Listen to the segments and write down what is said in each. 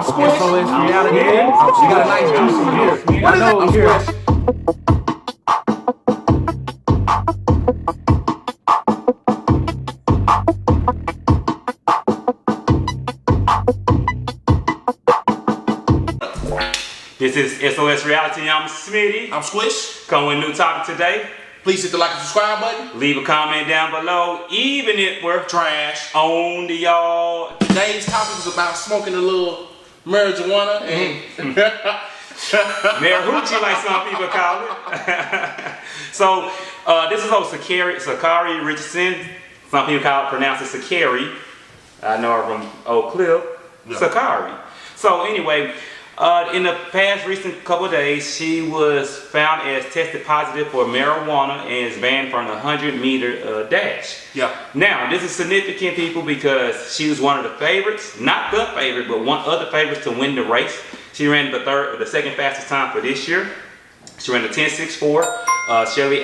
I'm Squish. SOSReality. We got a nice juicy here. What is it? I'm Squish. This is SOSReality. I'm Smitty. I'm Squish. Coming with a new topic today. Please hit the like and subscribe button. Leave a comment down below, even if we're Trash. on the y'all. Today's topic is about smoking a little marijuana and Marijuana, like some people call it. So, this is old Sha'Carri Richardson. Some people pronounce it Sha'Carri. I know her from Oak Cliff. Yeah. Sha'Carri. So anyway, in the past recent couple of days, she was found as tested positive for marijuana and is banned from the 100-meter dash. Yeah. Now, this is significant, people, because she was one of the favorites, not the favorite, but one of the favorites to win the race. She ran the second fastest time for this year. She ran the 10.64. Shelley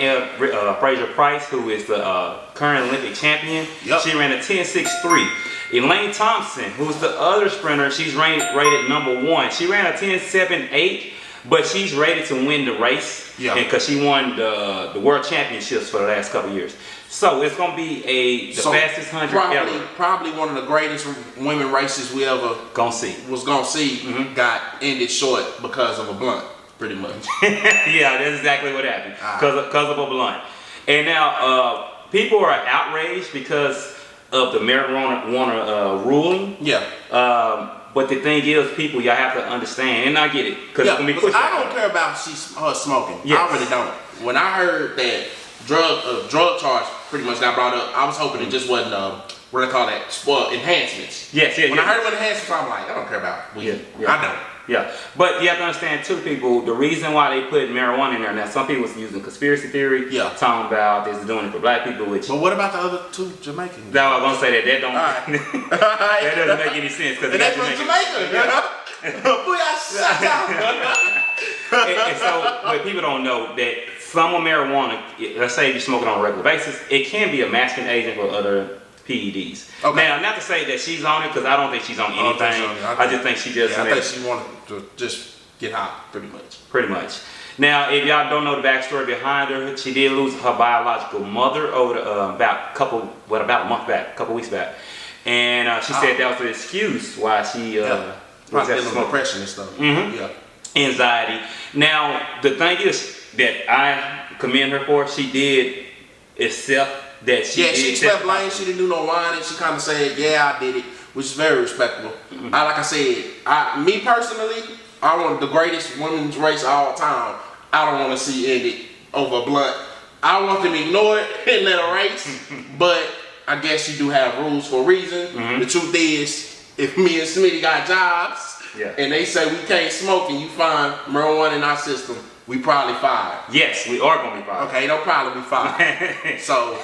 Fraser Price, who is the current Olympic champion, she ran a 10.63. Elaine Thompson, who's the other sprinter, she's rated #1. She ran a 10.78, but she's rated to win the race because she won the world championships for the last couple of years. So it's going to be the fastest 100 ever. Probably one of the greatest women races we ever was gonna see got ended short because of a blunt, pretty much. Yeah, that's exactly what happened, because of a blunt. And now people are outraged because of the marijuana ruling. Yeah. But the thing is, people, y'all have to understand, and I get it, because it's gonna be pushed. I don't care about her smoking. Yes. I really don't. When I heard that drug charge pretty much got brought up, I was hoping it just wasn't what do they call that? Enhancements. Yes. When I heard it was enhancements, I'm like, I don't care about weed. I don't. Yeah, but you have to understand too, people, the reason why they put marijuana in there. Now, some people was using conspiracy theory, talking about this is doing it for black people, which. But what about the other two Jamaicans? No, I was gonna say that don't. That doesn't make any sense because they're from Jamaica. And so, but people don't know that some of marijuana, let's say you're smoking on a regular basis, it can be a masking agent for other PEDs. Okay. Now, not to say that she's on it, because I don't think she's on anything. I just think she just. I think she wanted to just get hot, pretty much. Pretty much. Now, if y'all don't know the backstory behind her, she did lose her biological mother over about a month back, a couple weeks back, and she said that was the excuse why she was dealing with depression and stuff. Anxiety. Now, the thing is that I commend her for. She did accept that she did. She accepted blame. She didn't do no whining. She kind of said, "Yeah, I did it," which is very respectable. Like I said, me personally, I want the greatest women's race of all time. I don't want to see ended over a blunt. I want them to ignore it and let her race. But I guess you do have rules for a reason. The truth is, if me and Smitty got jobs and they say we can't smoke and you find marijuana in our system, we probably fired. Yes, we are going to be fired. Okay, they'll probably be fired. So,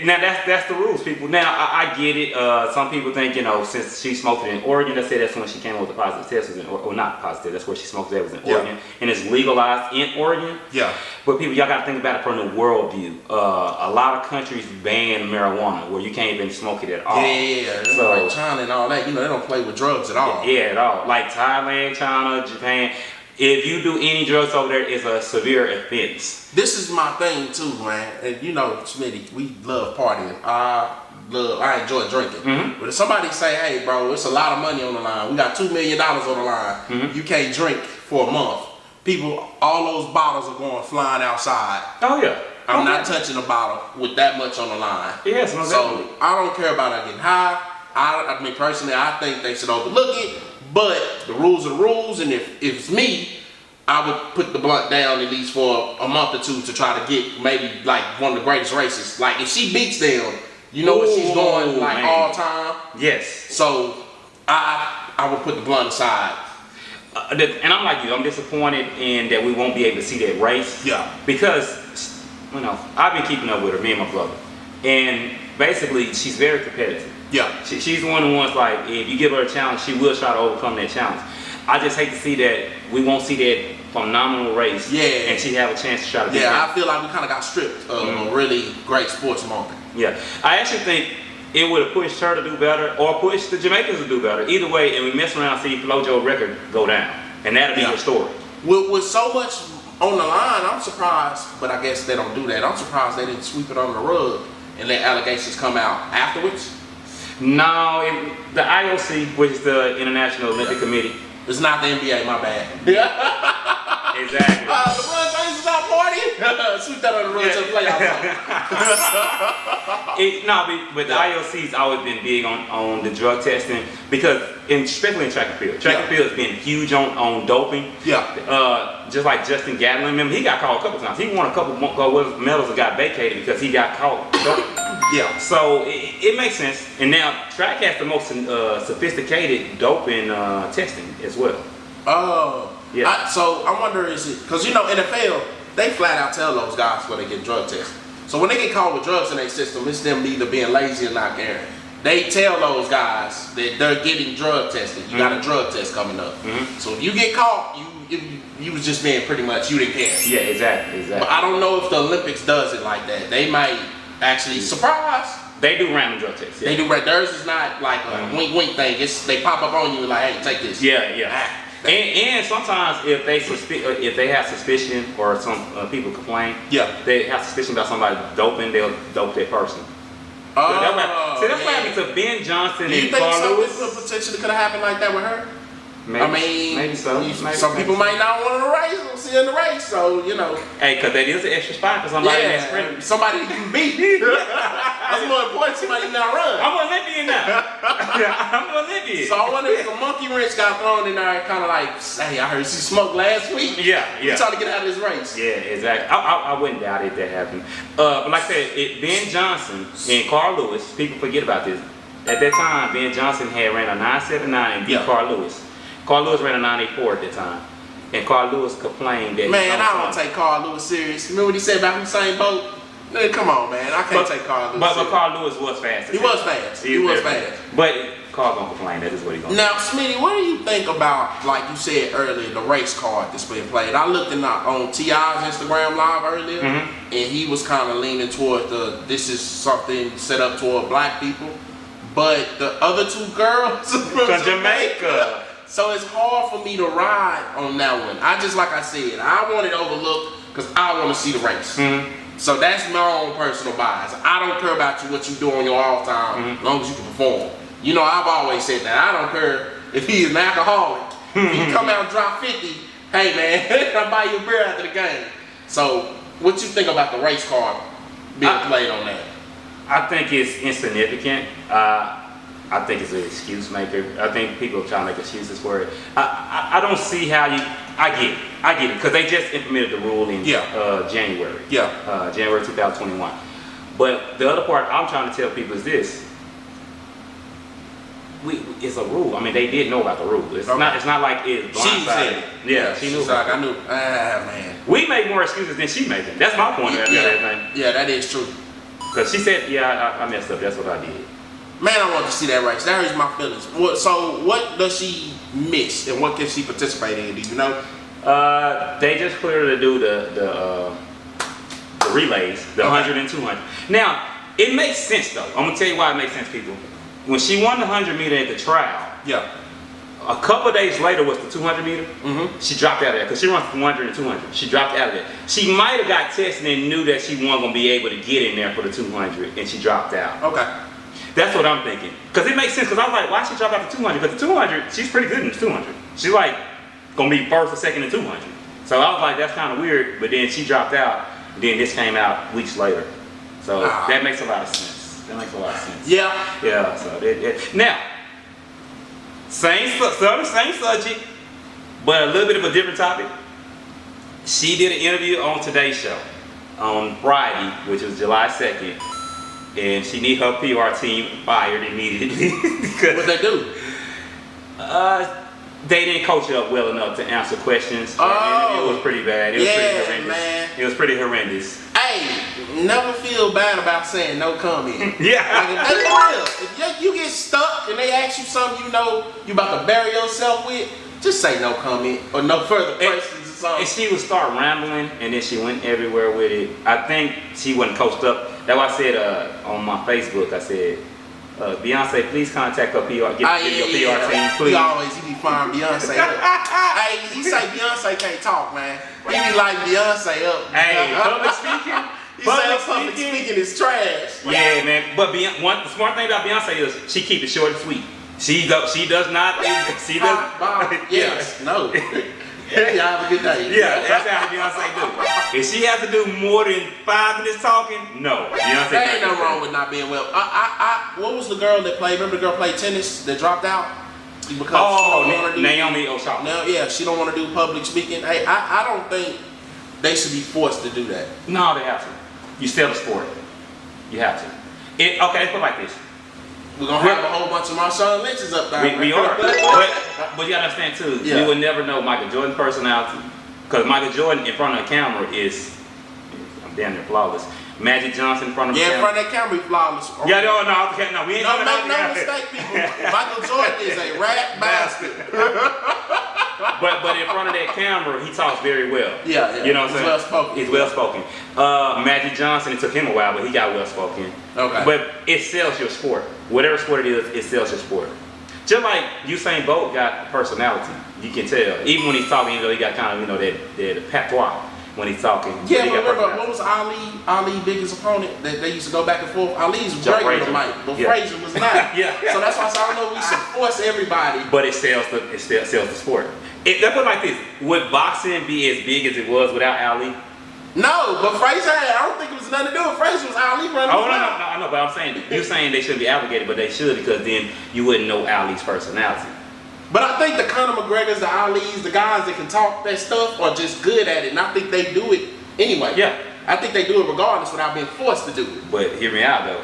now that's the rules, people. Now I get it. Some people think, since she smoked it in Oregon, let's say that's when she came up with the positive test, or not positive. That's where she smoked it was in Oregon, and it's legalized in Oregon. Yeah. But people, y'all got to think about it from the world view. A lot of countries ban marijuana where you can't even smoke it at all. Yeah. So like China and all that, they don't play with drugs at all. Yeah, at all. Like Thailand, China, Japan. If you do any drugs over there, it's a severe offense. This is my thing too, man. And Smitty, we love partying. I enjoy drinking. But if somebody say, "Hey, bro, it's a lot of money on the line. We got $2 million on the line. You can't drink for a month." People, all those bottles are going flying outside. Oh yeah. I'm not touching a bottle with that much on the line. Yes, so I don't care about getting high. I mean, personally, I think they should overlook it. But the rules are the rules, and if it's me, I would put the blunt down at least for a month or two to try to get maybe like one of the greatest races. Like if she beats them, you know what she's going like all time. Yes. So I would put the blunt aside. And I'm like you. I'm disappointed in that we won't be able to see that race. Yeah. Because I've been keeping up with her, me and my brother, and basically she's very competitive. Yeah. She's one of the ones, like, if you give her a challenge, she will try to overcome that challenge. I just hate to see that we won't see that phenomenal race. Yeah. And she have a chance to try to beat I feel like we kind of got stripped of a really great sports moment. Yeah. I actually think it would have pushed her to do better or pushed the Jamaicans to do better. Either way, and we mess around and see Flojo's record go down. And that'll be your story. With so much on the line, I'm surprised, but I guess they don't do that. I'm surprised they didn't sweep it under the rug and let allegations come out afterwards. No, the IOC, which is the International Olympic Committee. It's not the NBA, my bad. Exactly. LeBron James is out partying. Sweep that under the rug to the playoffs. But the IOC's always been big on the drug testing because, especially in track and field. Track and field has been huge on doping. Yeah. Just like Justin Gatlin, remember he got caught a couple times. He won a couple gold medals and got vacated because he got caught doping. Yeah. So it makes sense. And now track has the most sophisticated doping testing as well. Oh. Yeah. So I wonder, is it because NFL, they flat out tell those guys where they get drug tested. So when they get caught with drugs in their system, it's them either being lazy or not caring. They tell those guys that they're getting drug tested. You got a drug test coming up. So if you get caught, you was just being pretty much, you didn't care. Yeah, exactly. But I don't know if the Olympics does it like that. They might actually surprise. They do random drug tests. Yeah. They do. Theirs is not like a wink wink thing. They pop up on you like, hey, take this. Yeah. And sometimes if they have suspicion or some people complain, they have suspicion about somebody doping, they'll dope that person. That's what happened to Ben Johnson and Carl Lewis. Do you think something potentially could have happened like that with her? Maybe so. Some people might not want to race, see in the race, so Hey, because that is an extra spot for somebody that's sprint. Somebody you can beat. That's more important. Somebody you not run. I'm Olympian now. I'm Olympian. So I wonder if a monkey wrench got thrown in there, kind of like, hey, I heard she smoked last week. Yeah. You trying to get out of this race. Yeah, exactly. I wouldn't doubt it that happened. But like I said, Ben Johnson and Carl Lewis, people forget about this. At that time, Ben Johnson had ran a 9.79 and beat Carl Lewis. Carl Lewis ran a 9.84 at the time. And Carl Lewis complained that... Man, I don't take Carl Lewis serious. Remember what he said about Usain Bolt? Man, come on, man. I can't take Carl Lewis serious. But Carl Lewis was fast. He was fast. He was fast. But Carl gonna complain. That is what he's gonna do. Now, Smitty, what do you think about, like you said earlier, the race card that's being played? I looked on T.I.'s Instagram live earlier, and he was kind of leaning toward this is something set up toward black people. But the other two girls from Jamaica. So it's hard for me to ride on that one. Like I said, I want it overlooked because I want to see the race. So that's my own personal bias. I don't care about what you do on your off time, as long as you can perform. I've always said that. I don't care if he is an alcoholic. If he come out and drop 50, hey man, I'll buy you a beer after the game. So what you think about the race card being played on that? I think it's insignificant. I think it's an excuse maker. I think people are trying to make excuses for it. I don't see how you. I get it, because they just implemented the rule in January. January 2021. But the other part I'm trying to tell people is this: it's a rule. I mean, they did know about the rule. It's not. It's not like it's blindsided. Yeah, she knew. Like, I knew. Man. We make more excuses than she making. That's my point of that. Yeah, that is true. Because she said, I messed up. That's what I did. Man, I want to see that race. That hurts my feelings. So what does she miss and what can she participate in? Do you know? They just cleared her to do the relays, the 100 and 200. Now, it makes sense though. I'm going to tell you why it makes sense, people. When she won the 100 meter at the trial, a couple of days later was the 200 meter. She dropped out of that because she runs 100 and 200. She dropped out of that. She might have got tested and knew that she wasn't going to be able to get in there for the 200 and she dropped out. Okay. That's what I'm thinking. Because it makes sense, because I was like, why she drop out the 200? Because the 200, she's pretty good in the 200. She's like, going to be first or second in 200. So I was like, that's kind of weird. But then she dropped out. Then this came out weeks later. So that makes a lot of sense. That makes a lot of sense. Yeah, so now, same subject, but a little bit of a different topic. She did an interview on Today's Show on Friday, which was July 2nd. And she need her PR team fired immediately. What they do? They didn't coach her up well enough to answer questions. It was pretty bad. It was pretty horrendous. Man. It was pretty horrendous. Hey, never feel bad about saying no comment. Yeah. Like, if that's real. If you get stuck and they ask you something you know you about to bury yourself with, just say no comment or no further questions. And she would start rambling, and then she went everywhere with it. I think she wasn't coached up. That's why I said on my Facebook, I said, Beyonce, please contact her PR. Get your PR team, please. He be firing Beyonce up. Hey, he say Beyonce can't talk, man. He be like Beyonce up. Hey, public speaking. He say public speaking is trash. Yeah, man. But the smart thing about Beyonce is she keep it short and sweet. She does not. Yes. No. Y'all have a good day. Yeah, that's how Beyonce do. If she has to do more than 5 minutes talking, no. Beyonce. There ain't no wrong with not being well. What was the girl that played? Remember the girl played tennis that dropped out because Naomi Osaka. Now, yeah, she don't want to do public speaking. Hey, I don't think they should be forced to do that. No, they have to. You sell the sport. You have to. Okay, let's put it like this. We're gonna have a whole bunch of Marshawn Lynch's up there. We are. But you gotta understand too, you would never know Michael Jordan's personality. Because Michael Jordan in front of the camera is, I'm damn near flawless. Magic Johnson in front of the camera. Yeah, in front of that camera, he flawless. Yeah, no, we ain't no mistake, people. Michael Jordan is a rat bastard. But in front of that camera, he talks very well. Yeah. You know what I'm saying? Well spoken. He's well spoken. Magic Johnson, it took him a while, but he got well spoken. Okay. But it sells your sport. Whatever sport it is, it sells your sport. Just like Usain Bolt got personality, you can tell. Even when he's talking, he got kind of that patois when he's talking. Yeah, but remember what was Ali's biggest opponent that they used to go back and forth? Ali's was great with the mic, but Frazier was not. So that's why I don't know if we should force everybody. But it sells the sport. Let's put it like this: would boxing be as big as it was without Ali? No, but Frazier, I don't think it was nothing to do with Frazier. It was Ali running. Oh, no, but I'm saying, you're saying they shouldn't be obligated, but they should, because then you wouldn't know Ali's personality. But I think the Conor McGregors, the Ali's, the guys that can talk that stuff are just good at it, and I think they do it anyway. Yeah. I think they do it regardless without being forced to do it. But hear me out though,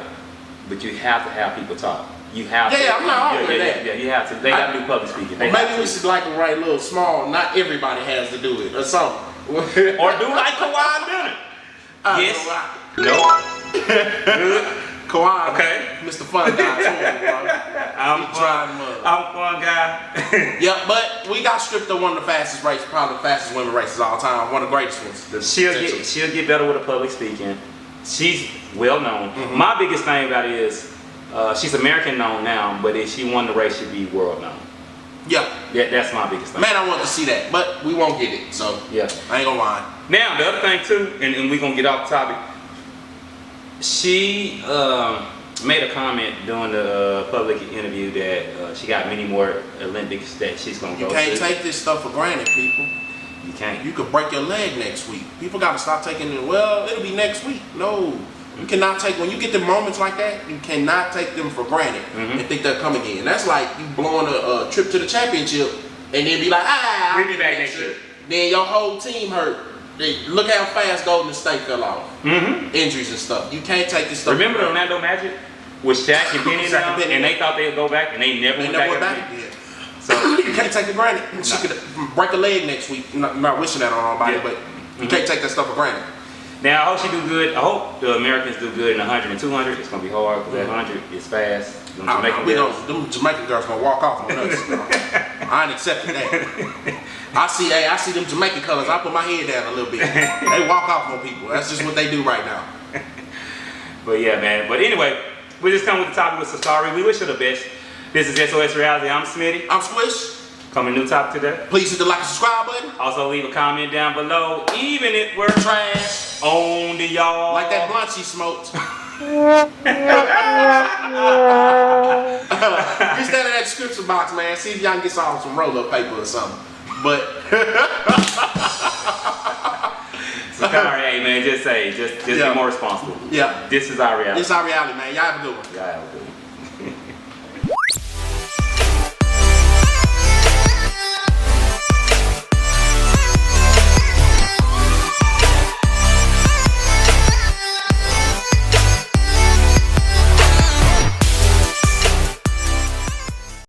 but you have to have people talk. You have to. Yeah, I'm not arguing that. Yeah, you have to. They got to do public speaking. Maybe we should write a little small, not everybody has to do it, or something. Or do like Kawhi Leonard. Yes. No. Good. Kawhi. Okay. Mr. Fun Guy too, bro. I'm fun guy. Yeah, but we got stripped of one of the fastest races, probably the fastest women races of all time, one of the greatest ones. She'll get better with the public speaking. She's well known. My biggest thing about it is she's American known now, but if she won the race, she'd be world known. Yeah, that's my biggest thing. Man, I want to see that, but we won't get it, so yeah, I ain't gonna lie. Now the other thing too, and we're gonna get off the topic. She made a comment during the public interview that she got many more Olympics that she's gonna go to. You can't take this stuff for granted, people. You can't. You could break your leg next week. People gotta stop taking it. Well, it'll be next week. No. You cannot take, when you get the moments like that, you cannot take them for granted and think they'll come again. That's like you blowing a trip to the championship and then be like, we'll be back next year. Then your whole team hurt. Look how fast Golden State fell off. Injuries and stuff. You can't take this stuff. Remember the Orlando Magic with Shaq and Penny and they thought they would go back and they never went back. Yeah. So you can't take it for granted. She could break a leg next week. I'm not wishing that on nobody, but you can't take that stuff for granted. Now, I hope she do good. I hope the Americans do good in 100 and 200. It's going to be hard because that 100 is fast. Them Jamaican girls going to walk off on us. I ain't accepting that. I see them Jamaican colors. I put my head down a little bit. They walk off on people. That's just what they do right now. But yeah, man. But anyway, we just come with the topic with Sha'Carri. We wish her the best. This is SOS Reality. I'm Smitty. I'm Squish. Coming new topic today. Please hit the like and subscribe button. Also leave a comment down below, even if we're trash on the y'all. Like that blunt she smoked. You stand in that description box, man. See if y'all can get some roll-up paper or something. But Sha'Carri, hey man, just be more responsible. Yeah. This is our reality. This is our reality, man. Y'all have a good one. Y'all have a good one.